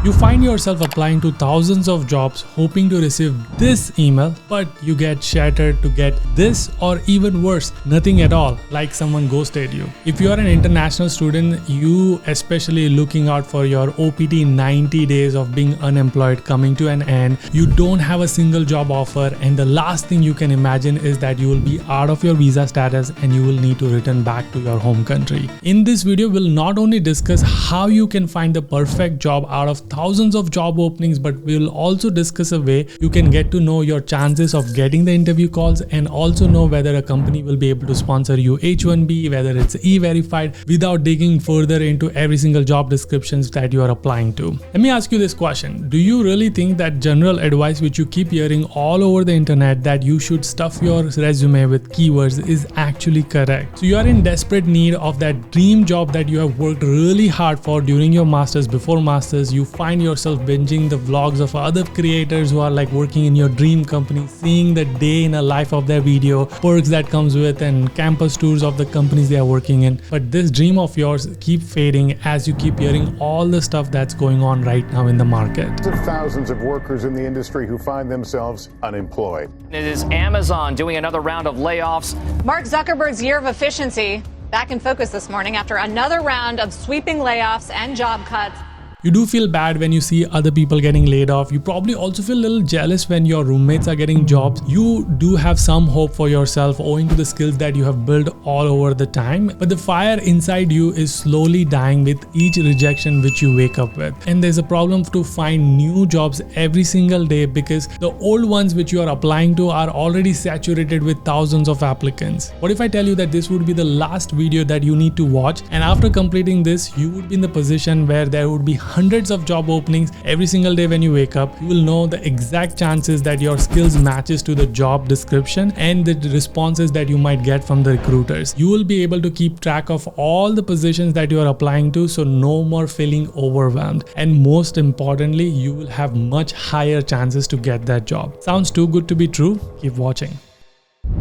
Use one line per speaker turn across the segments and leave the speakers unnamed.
You find yourself applying to thousands of jobs hoping to receive this email, but you get shattered to get this, or even worse, nothing at all, like someone ghosted you. If you are an international student, you especially looking out for your OPT 90 days of being unemployed coming to an end, you don't have a single job offer, and the last thing you can imagine is that you will be out of your visa status and you will need to return back to your home country. In this video, we'll not only discuss how you can find the perfect job out of thousands of job openings, but we'll also discuss a way you can get to know your chances of getting the interview calls and also know whether a company will be able to sponsor you H1B, whether it's E-verified, without digging further into every single job descriptions that you are applying to. Let me ask you this question. Do you really think that general advice which you keep hearing all over the internet that you should stuff your resume with keywords is actually correct? So you are in desperate need of that dream job that you have worked really hard for during your masters, before masters. You find yourself binging the vlogs of other creators who are like working in your dream company, seeing the day in a life of their video, perks that comes with, and campus tours of the companies they are working in. But this dream of yours keep fading as you keep hearing all the stuff that's going on right now in the market.
Thousands of workers in the industry who find themselves unemployed.
It is Amazon doing another round of layoffs.
Mark Zuckerberg's year of efficiency back in focus this morning after another round of sweeping layoffs and job cuts.
You do feel bad when you see other people getting laid off. You probably also feel a little jealous when your roommates are getting jobs. You do have some hope for yourself owing to the skills that you have built all over the time. But the fire inside you is slowly dying with each rejection which you wake up with. And there's a problem to find new jobs every single day because the old ones which you are applying to are already saturated with thousands of applicants. What if I tell you that this would be the last video that you need to watch, and after completing this, you would be in the position where there would be hundreds of job openings every single day when you wake up. You will know the exact chances that your skills matches to the job description and the responses that you might get from the recruiters. You will be able to keep track of all the positions that you are applying to, so no more feeling overwhelmed. And most importantly, you will have much higher chances to get that job. Sounds too good to be true? Keep watching.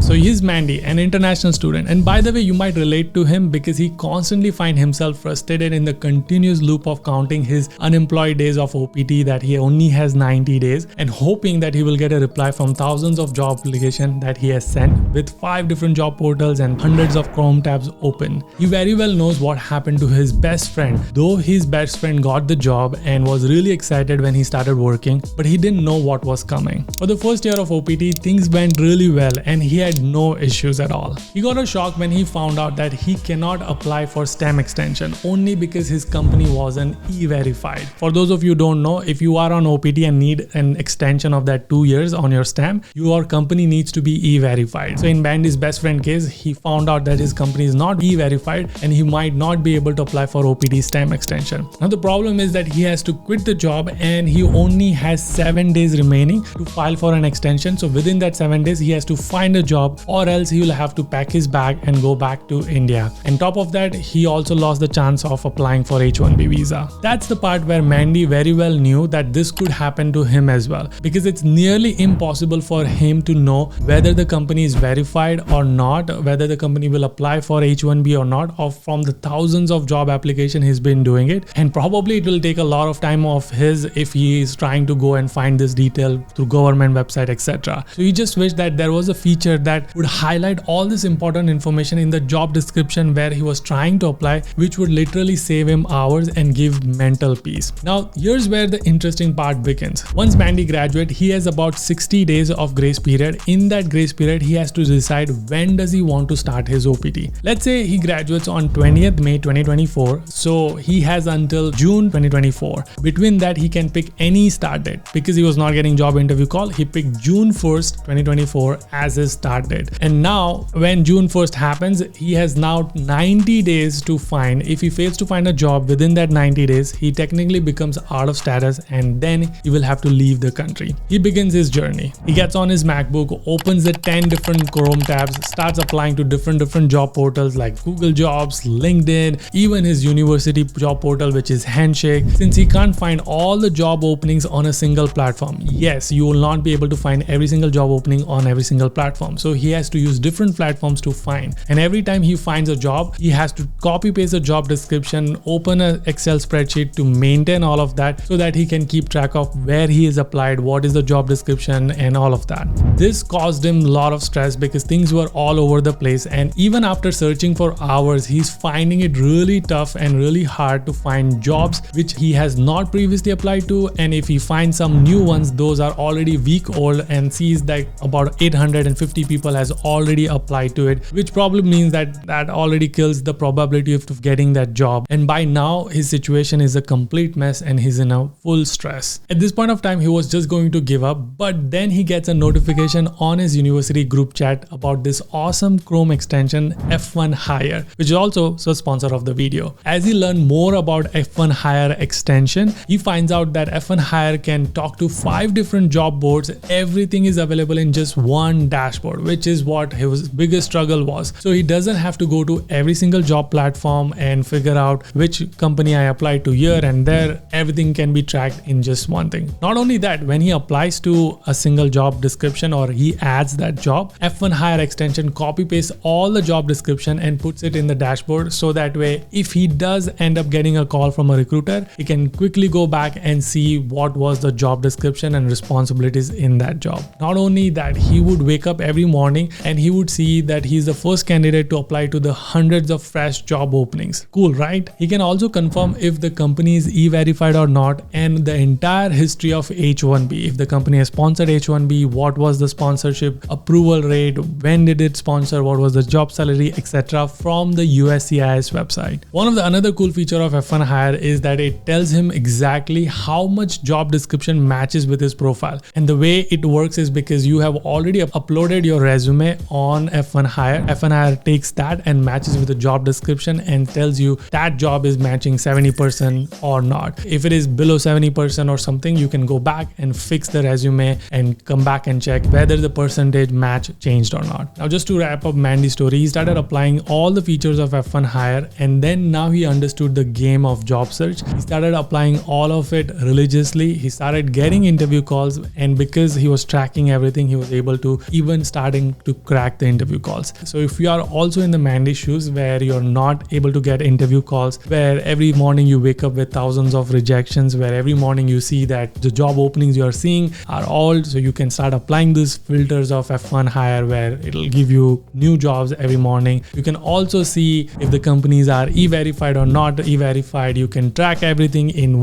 So he's Mandy, an international student, and by the way, you might relate to him because he constantly finds himself frustrated in the continuous loop of counting his unemployed days of OPT that he only has 90 days and hoping that he will get a reply from thousands of job applications that he has sent with 5 different job portals and hundreds of Chrome tabs open. He very well knows what happened to his best friend, though his best friend got the job and was really excited when he started working, but he didn't know what was coming. For the first year of OPT, things went really well and he had no issues at all. He got a shock when he found out that he cannot apply for STEM extension only because his company wasn't E-verified. For those of you who don't know, if you are on OPT and need an extension of that 2 years on your STEM, your company needs to be E-verified. So in Mandy's best friend case, he found out that his company is not E-verified and he might not be able to apply for OPT STEM extension. Now the problem is that he has to quit the job and he only has 7 days remaining to file for an extension. So within that 7 days, he has to find a job, or else he will have to pack his bag and go back to India. On top of that, he also lost the chance of applying for H1B visa. That's the part where Mandy very well knew that this could happen to him as well, because it's nearly impossible for him to know whether the company is verified or not, whether the company will apply for H1B or not, or from the thousands of job applications he's been doing it. And probably it will take a lot of time of his if he is trying to go and find this detail through government website, etc. So he just wished that there was a feature that would highlight all this important information in the job description where he was trying to apply, which would literally save him hours and give mental peace. Now, here's where the interesting part begins. Once Mandy graduates, he has about 60 days of grace period. In that grace period, he has to decide when does he want to start his OPT. Let's say he graduates on 20th May 2024. So he has until June 2024. Between that, he can pick any start date. Because he was not getting job interview call, he picked June 1st, 2024 as his start date. And now when June 1st happens, he has now 90 days to find. If he fails to find a job within that 90 days, he technically becomes out of status and then he will have to leave the country. He begins his journey. He gets on his MacBook, opens the 10 different Chrome tabs, starts applying to different job portals like Google Jobs, LinkedIn, even his university job portal, which is Handshake. Since he can't find all the job openings on a single platform, yes, you will not be able to find every single job opening on every single platform. So so he has to use different platforms to find. And every time he finds a job, he has to copy paste the job description, open an Excel spreadsheet to maintain all of that so that he can keep track of where he is applied, what is the job description, and all of that. This caused him a lot of stress because things were all over the place, and even after searching for hours, he's finding it really tough and really hard to find jobs which he has not previously applied to. And if he finds some new ones, those are already week old, and sees that about 850 people has already applied to it, which probably means that already kills the probability of getting that job. And by now his situation is a complete mess and he's in a full stress. At this point of time, he was just going to give up, but then he gets a notification on his university group chat about this awesome Chrome extension F1 Hire, which is also the sponsor of the video. As he learned more about F1 Hire extension, he finds out that F1 Hire can talk to 5 different job boards. Everything is available in just one dashboard, which is what his biggest struggle was. So he doesn't have to go to every single job platform and figure out which company I applied to here and there. Everything can be tracked in just one thing. Not only that, when he applies to a single job description or he adds that job, F1 Hire extension copy pastes all the job description and puts it in the dashboard, so that way if he does end up getting a call from a recruiter, he can quickly go back and see what was the job description and responsibilities in that job. Not only that, he would wake up every morning and he would see that he's the first candidate to apply to the hundreds of fresh job openings. Cool, right? He can also confirm if the company is e-verified or not, and the entire history of H1B. If the company has sponsored H1B, what was the sponsorship approval rate, when did it sponsor, what was the job salary, etc. from the USCIS website. One of the another cool feature of F1 Hire is that it tells him exactly how much job description matches with his profile. And the way it works is because you have already uploaded your resume on F1 Hire. F1 Hire takes that and matches with the job description and tells you that job is matching 70% or not. If it is below 70% or something, you can go back and fix the resume and come back and check whether the percentage match changed or not. Now, just to wrap up Mandys' story, he started applying all the features of F1 Hire, and then now he understood the game of job search. He started applying all of it religiously. He started getting interview calls, and because he was tracking everything, he was able to even starting to crack the interview calls. So if you are also in the Mandys shoes where you're not able to get interview calls, where every morning you wake up with thousands of rejections, where every morning you see that the job openings you are seeing are old, so you can start applying these filters of F1 Hire where it'll give you new jobs every morning. You can also see if the companies are e-verified or not e-verified. You can track everything in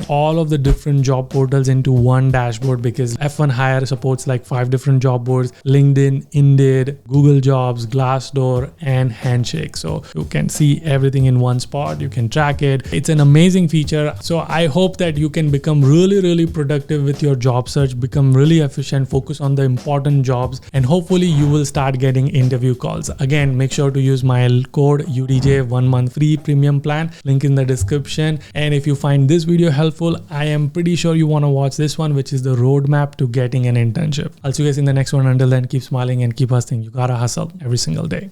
all of the different job portals into one dashboard, because F1 Hire supports like 5 different job boards: LinkedIn, Indeed, Google Jobs, Glassdoor, and Handshake. So you can see everything in one spot. You can track it. It's an amazing feature. So I hope that you can become really productive with your job search, become really efficient, focus on the important jobs, and hopefully you will start getting interview calls. Again, make sure to use my code YUDIJ 1 month free premium plan, link in the description. And if you find this video helpful, I am pretty sure you want to watch this one, which is the roadmap to getting an internship. I'll see you guys in the next one. Until then, keep smiling and keep hustling. You gotta hustle every single day.